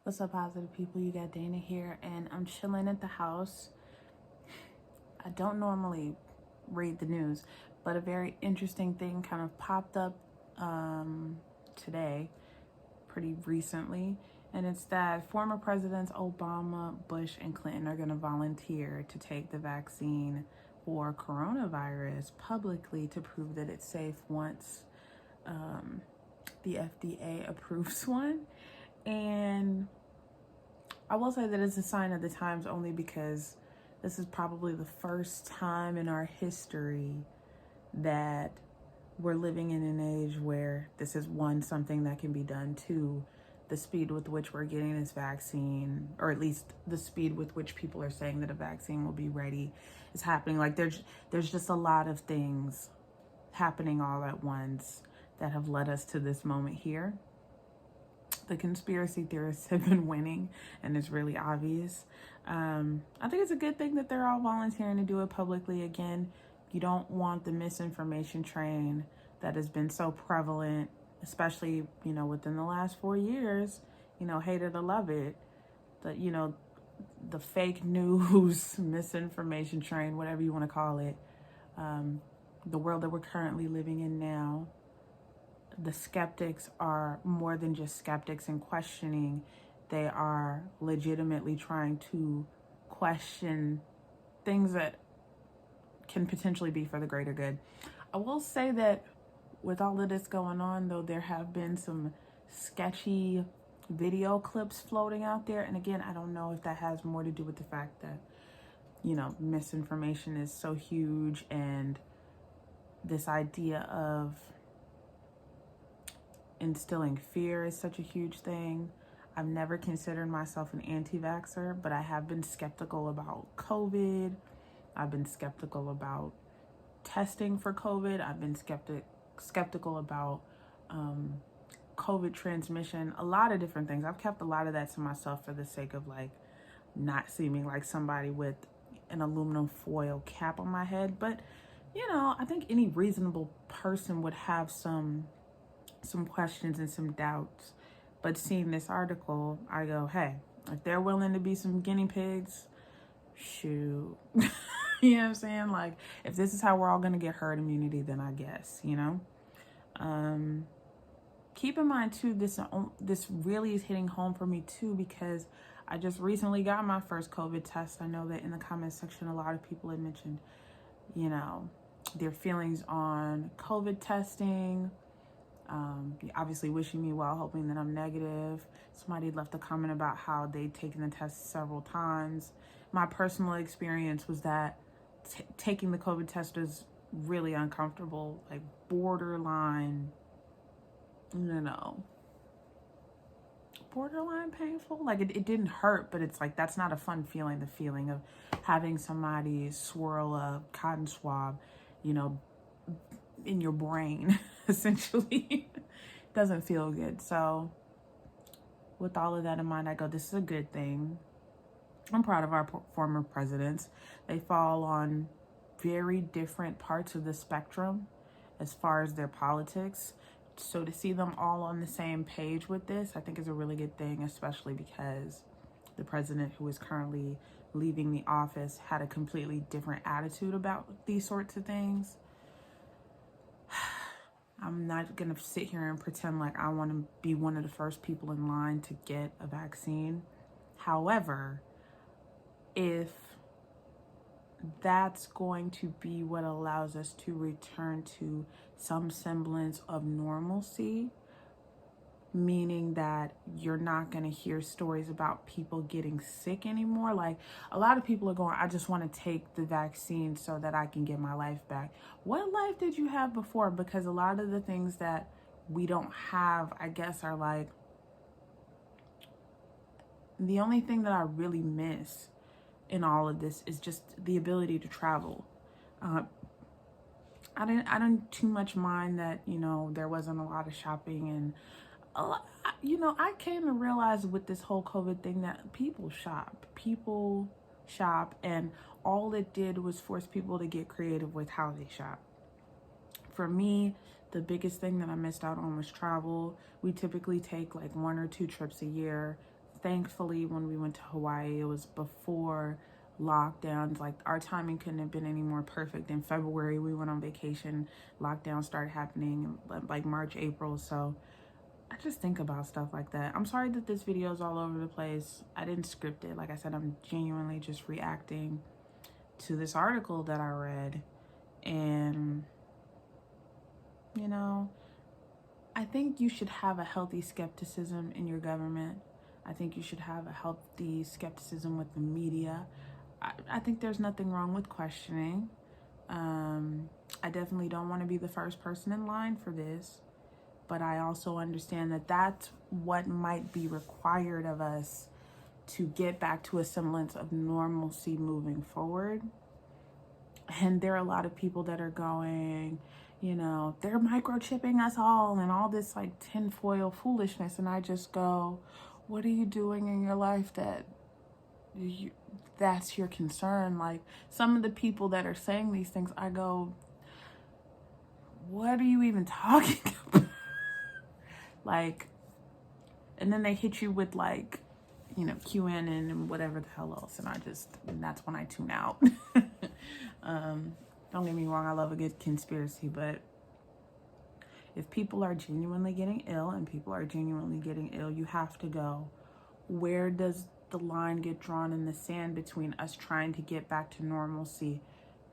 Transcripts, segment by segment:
What's up, positive people? You got Dana here, and I'm chilling at the house. I don't normally read the news, but a very interesting thing kind of popped up today, pretty recently, and it's that former presidents Obama, Bush, and Clinton are going to volunteer to take the vaccine for coronavirus publicly to prove that it's safe once the FDA approves one. And I will say that it's a sign of the times only because this is probably the first time in our history that we're living in an age where this is one, something that can be done, two, the speed with which we're getting this vaccine, or at least the speed with which people are saying that a vaccine will be ready, is happening. Like there's just a lot of things happening all at once that have led us to this moment here. The conspiracy theorists have been winning, and it's really obvious. I think it's a good thing that they're all volunteering to do it publicly again. You don't want the misinformation train that has been so prevalent, especially, within the last 4 years, hate it or love it. The fake news, misinformation train, whatever you want to call it, the world that we're currently living in now. The skeptics are more than just skeptics and questioning. They are legitimately trying to question things that can potentially be for the greater good. I will say that with all of this going on, though, there have been some sketchy video clips floating out there. And again, I don't know if that has more to do with the fact that, misinformation is so huge, and this idea of instilling fear is such a huge thing. I've never considered myself an anti-vaxxer, but I have been skeptical about COVID. I've been skeptical about testing for COVID. I've been skeptical about COVID transmission, a lot of different things. I've kept a lot of that to myself for the sake of not seeming like somebody with an aluminum foil cap on my head. But, I think any reasonable person would have some questions and some doubts. But seeing this article, I go, hey, if they're willing to be some guinea pigs, shoot. You know what I'm saying? Like, if this is how we're all going to get herd immunity, then I guess, Keep in mind, too, this really is hitting home for me, too, because I just recently got my first COVID test. I know that in the comment section, a lot of people had mentioned, their feelings on COVID testing. Obviously wishing me well, hoping that I'm negative. Somebody left a comment about how they'd taken the test several times. My personal experience was that taking the COVID test was really uncomfortable, like borderline, borderline painful. Like it didn't hurt, but it's like, that's not a fun feeling. The feeling of having somebody swirl a cotton swab, in your brain, essentially. Doesn't feel good. So with all of that in mind, I go, this is a good thing. I'm proud of our former presidents. They fall on very different parts of the spectrum as far as their politics. So to see them all on the same page with this, I think is a really good thing, especially because the president who is currently leaving the office had a completely different attitude about these sorts of things. I'm not going to sit here and pretend like I want to be one of the first people in line to get a vaccine. However, if that's going to be what allows us to return to some semblance of normalcy, meaning that you're not going to hear stories about people getting sick anymore. Like, a lot of people are going, I just want to take the vaccine so that I can get my life back. What life did you have before? Because a lot of the things that we don't have, I guess, are like, the only thing that I really miss in all of this is just the ability to travel. I didn't too much mind that, there wasn't a lot of shopping, and I came to realize with this whole COVID thing that people shop, and all it did was force people to get creative with how they shop. For me, the biggest thing that I missed out on was travel. We typically take like 1 or 2 trips a year. thankfully, when we went to Hawaii, it was before lockdowns. Like, our timing couldn't have been any more perfect. In February, we went on vacation. Lockdowns started happening like March, April. So I just think about stuff like that. I'm sorry that this video is all over the place. I didn't script it. Like I said, I'm genuinely just reacting to this article that I read. And, you know, I think you should have a healthy skepticism in your government. I think you should have a healthy skepticism with the media. I think there's nothing wrong with questioning. I definitely don't want to be the first person in line for this, but I also understand that that's what might be required of us to get back to a semblance of normalcy moving forward. And there are a lot of people that are going, you know, they're microchipping us all and all this like tinfoil foolishness. And I just go, what are you doing in your life that's your concern? Like, some of the people that are saying these things, I go, what are you even talking about? Like, and then they hit you with like, you know, QAnon and whatever the hell else. And that's when I tune out. Don't get me wrong, I love a good conspiracy, but if people are genuinely getting ill and people are genuinely getting ill, you have to go, where does the line get drawn in the sand between us trying to get back to normalcy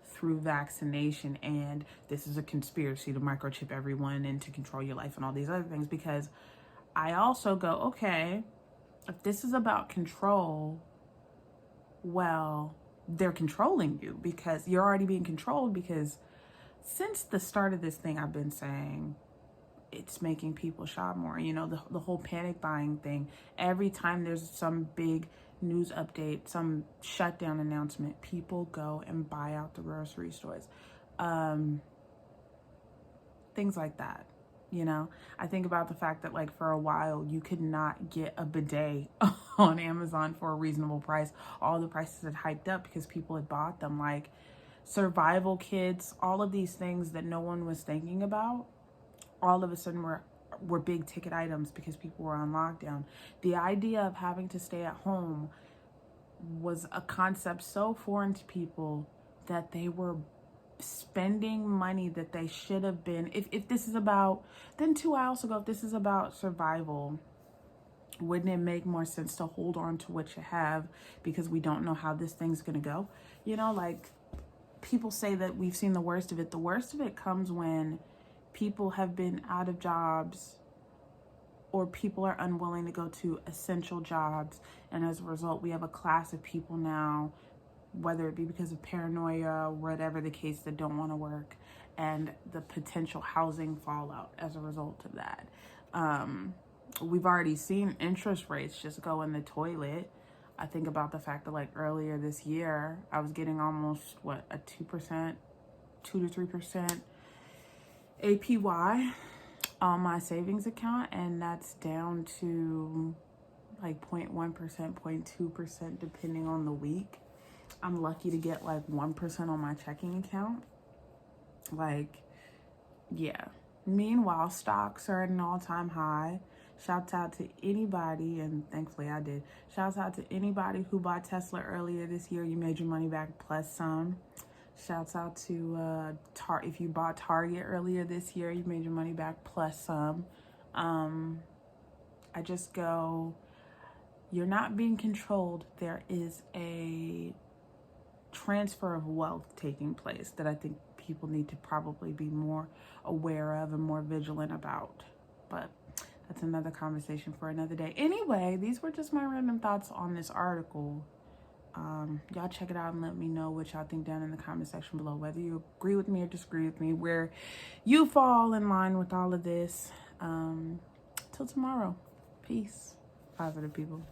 through vaccination and this is a conspiracy to microchip everyone and to control your life and all these other things? Because I also go, okay, if this is about control, well, they're controlling you because you're already being controlled. Because since the start of this thing, I've been saying it's making people shop more. You know, the whole panic buying thing. Every time there's some big news update, some shutdown announcement, people go and buy out the grocery stores. Things like that. You know, I think about the fact that like for a while you could not get a bidet on Amazon for a reasonable price. All the prices had hiked up because people had bought them. Like survival kits, all of these things that no one was thinking about, all of a sudden were big ticket items because people were on lockdown. The idea of having to stay at home was a concept so foreign to people that they were spending money that they should have been. If this is about, then too, I also go, if this is about survival, wouldn't it make more sense to hold on to what you have because we don't know how this thing's gonna go? You know, like people say that we've seen the worst of it. The worst of it comes when people have been out of jobs or people are unwilling to go to essential jobs. And as a result, we have a class of people now, whether it be because of paranoia, whatever the case, that don't want to work, and the potential housing fallout as a result of that. We've already seen interest rates just go in the toilet. I think about the fact that like earlier this year, I was getting almost a 2% to 3% APY on my savings account, and that's down to like 0.1%, 0.2% depending on the week. I'm lucky to get like 1% on my checking account. Like, yeah. Meanwhile, stocks are at an all-time high. Shouts out to anybody, and thankfully I did. Shouts out to anybody who bought Tesla earlier this year. You made your money back plus some. Shouts out to if you bought Target earlier this year, you made your money back plus some. I just go, you're not being controlled. There is a transfer of wealth taking place that I think people need to probably be more aware of and more vigilant about. But that's another conversation for another day. Anyway, these were just my random thoughts on this article. Y'all check it out and let me know what y'all think down in the comment section below, whether you agree with me or disagree with me, where you fall in line with all of this. Till tomorrow. Peace. Positive people.